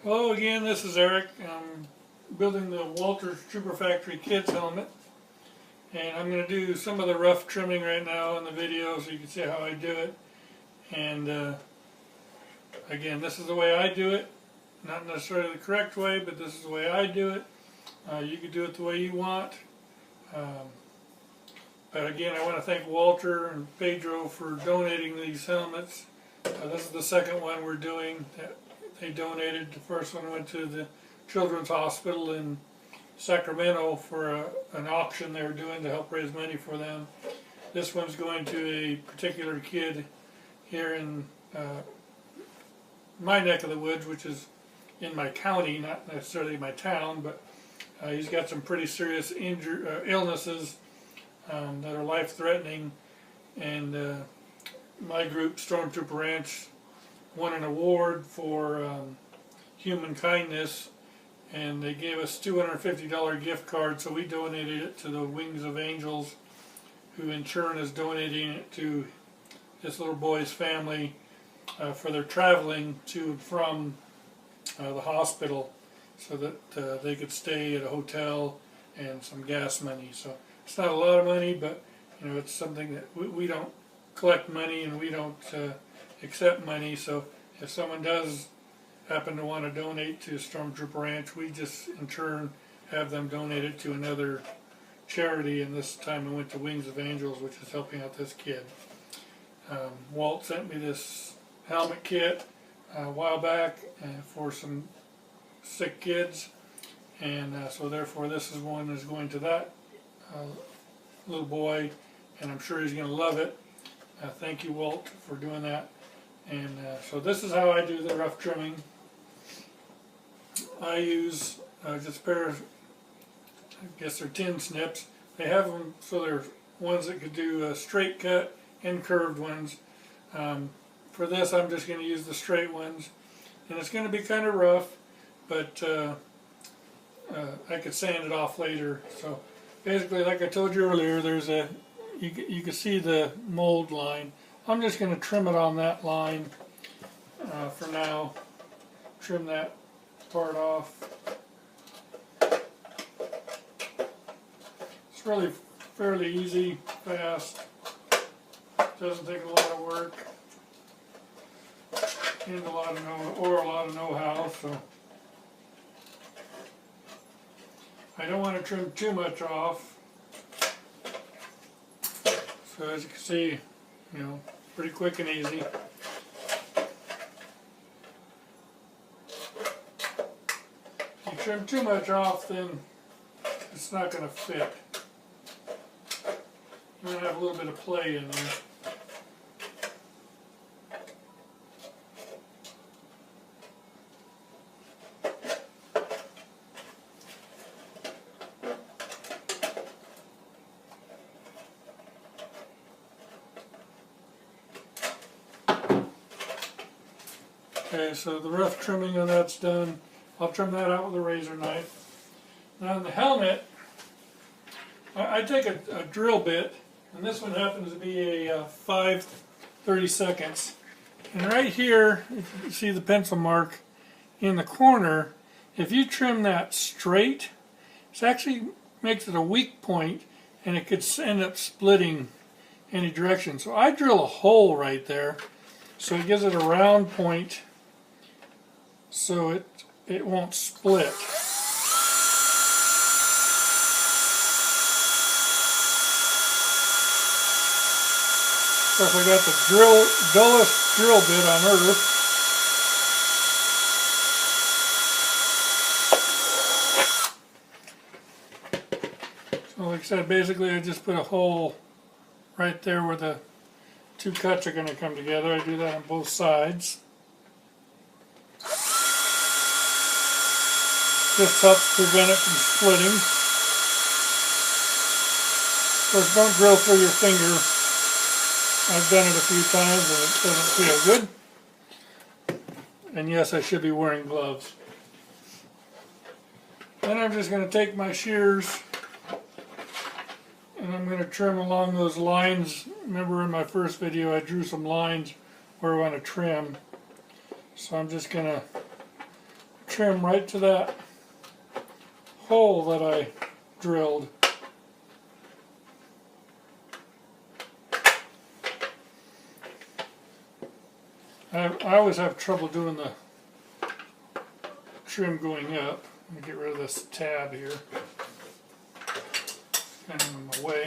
Hello again, this is Eric. I'm building the Walters Trooper Factory Kids helmet, and I'm going to do some of the rough trimming right now in the video so you can see how I do it. And again, this is the way I do it, not necessarily the correct way, but this is the way I do it. You can do it the way you want. But again, I want to thank Walter and Pedro for donating these helmets. This is the second one we're doing that they donated. The first one went to the Children's Hospital in Sacramento for an auction they were doing to help raise money for them. This one's going to a particular kid here in my neck of the woods, which is in my county, not necessarily my town, but he's got some pretty serious illnesses that are life-threatening, and my group, Stormtrooper Ranch, won an award for human kindness, and they gave us $250 gift card, so we donated it to the Wings of Angels, who in turn is donating it to this little boy's family for their traveling to and from the hospital, so that they could stay at a hotel and some gas money. So it's not a lot of money, but you know, it's something that we don't collect money and we don't accept money. So if someone does happen to want to donate to Stormtrooper Ranch, we just in turn have them donate it to another charity, and this time it went to Wings of Angels, which is helping out this kid. Walt sent me this helmet kit a while back for some sick kids, and so therefore this is one that's going to that little boy, and I'm sure he's going to love it. Thank you, Walt, for doing that. And so this is how I do the rough trimming. I use just a pair of, I guess they're tin snips. They have them so they're ones that could do a straight cut and curved ones. For this, I'm just going to use the straight ones, and it's going to be kind of rough, but I could sand it off later. So basically, like I told you earlier, there's a you can see the mold line. I'm just going to trim it on that line for now. Trim that part off. It's really fairly easy, fast. Doesn't take a lot of work and a lot of know-how. So I don't want to trim too much off. So as you can see, you know, pretty quick and easy. If you trim too much off, then it's not going to fit. You're going to have a little bit of play in there. Okay, so the rough trimming of that's done. I'll trim that out with a razor knife. Now on the helmet, I take a drill bit, and this one happens to be a 5/32. And right here, if you see the pencil mark in the corner, if you trim that straight, it actually makes it a weak point, and it could end up splitting any direction. So I drill a hole right there, so it gives it a round point, so it won't split. Of course, I got the dullest drill bit on earth. So like I said, basically I just put a hole right there where the two cuts are going to come together. I do that on both sides. This helps prevent it from splitting. Of course, don't drill through your finger. I've done it a few times and it doesn't feel good. And yes, I should be wearing gloves. Then I'm just going to take my shears and I'm going to trim along those lines. Remember in my first video I drew some lines where I want to trim. So I'm just going to trim right to that hole that I drilled. I always have trouble doing the trim going up. Let me get rid of this tab here. Kind of in my way.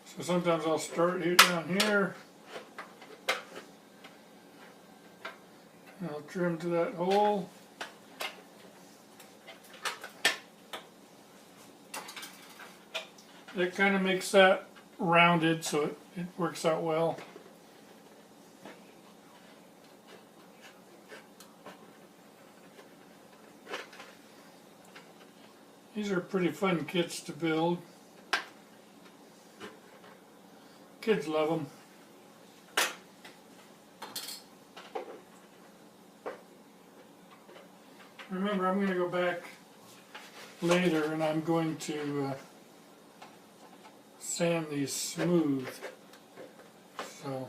So sometimes I'll start here down here. And I'll trim to that hole. It kind of makes that rounded so it works out well. These are pretty fun kits to build. Kids love them. Remember, I'm going to go back later and I'm going to sand these smooth, so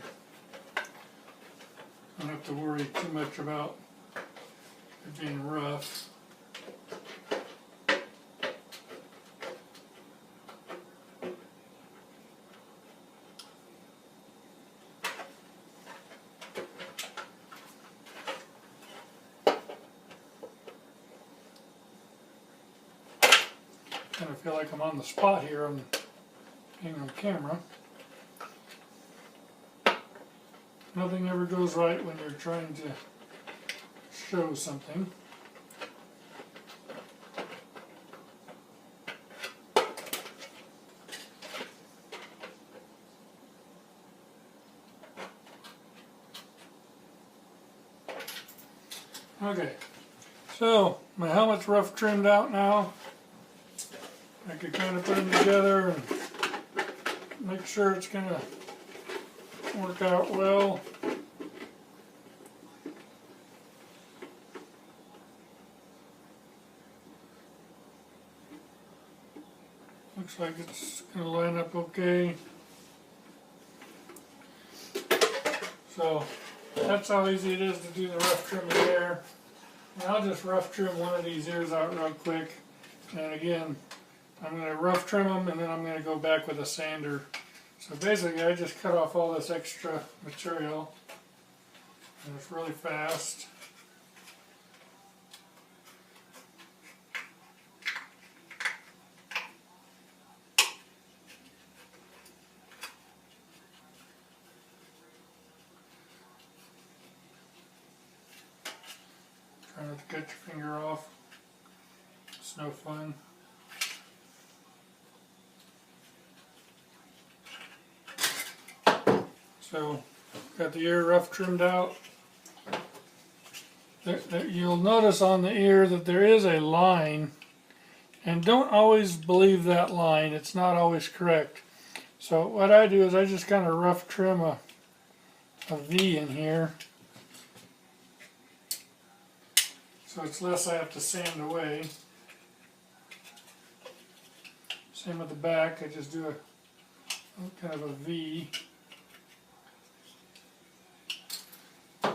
I don't have to worry too much about it being rough. Kind of feel like I'm on the spot here on being on camera. Nothing ever goes right when you're trying to show something. Okay, so my helmet's rough trimmed out now. I could kind of put them together and make sure it's going to work out well. Looks like it's going to line up okay. So that's how easy it is to do the rough trimming there. And I'll just rough trim one of these ears out real quick. And again, I'm going to rough trim them and then I'm going to go back with a sander. So basically I just cut off all this extra material and it's really fast. Try not to cut your finger off. It's no fun. So, got the ear rough trimmed out. You'll notice on the ear that there is a line, and don't always believe that line. It's not always correct. So what I do is I just kind of rough trim a V in here, so it's less I have to sand away. Same with the back. I just do a kind of a V.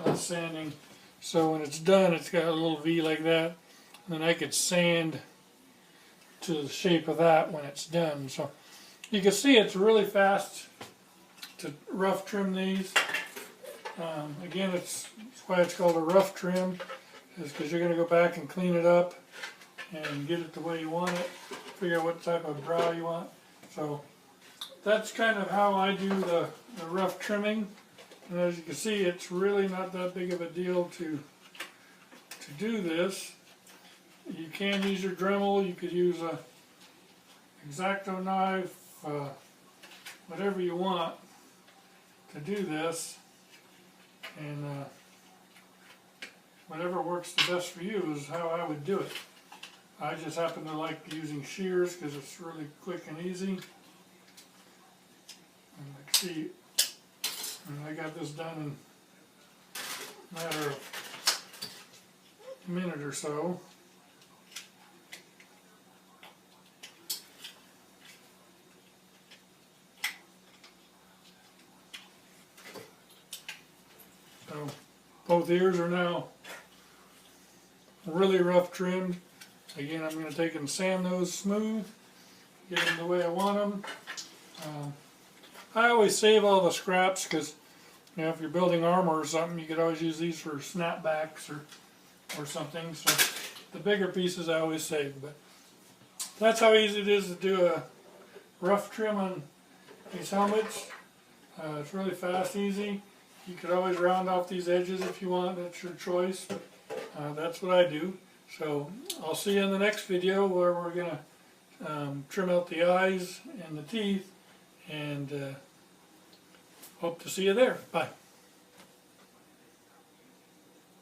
Less sanding, so when it's done it's got a little V like that, and then I could sand to the shape of that when it's done. So you can see it's really fast to rough trim these. Again, that's why it's called a rough trim, is because you're going to go back and clean it up and get it the way you want it, figure out what type of brow you want. So that's kind of how I do the rough trimming. And as you can see, it's really not that big of a deal to do this. You can use your Dremel, you could use a X-Acto knife, whatever you want to do this. And whatever works the best for you is how I would do it. I just happen to like using shears because it's really quick and easy. And like see, and I got this done in a matter of a minute or so. So both ears are now really rough trimmed. Again, I'm going to take and sand those smooth, get them the way I want them. I always save all the scraps because, you know, if you're building armor or something, you could always use these for snapbacks or something. So the bigger pieces I always save. But that's how easy it is to do a rough trim on these helmets. It's really fast, easy. You could always round off these edges if you want. That's your choice. But that's what I do. So I'll see you in the next video where we're going to trim out the eyes and the teeth, and hope to see you there. Bye.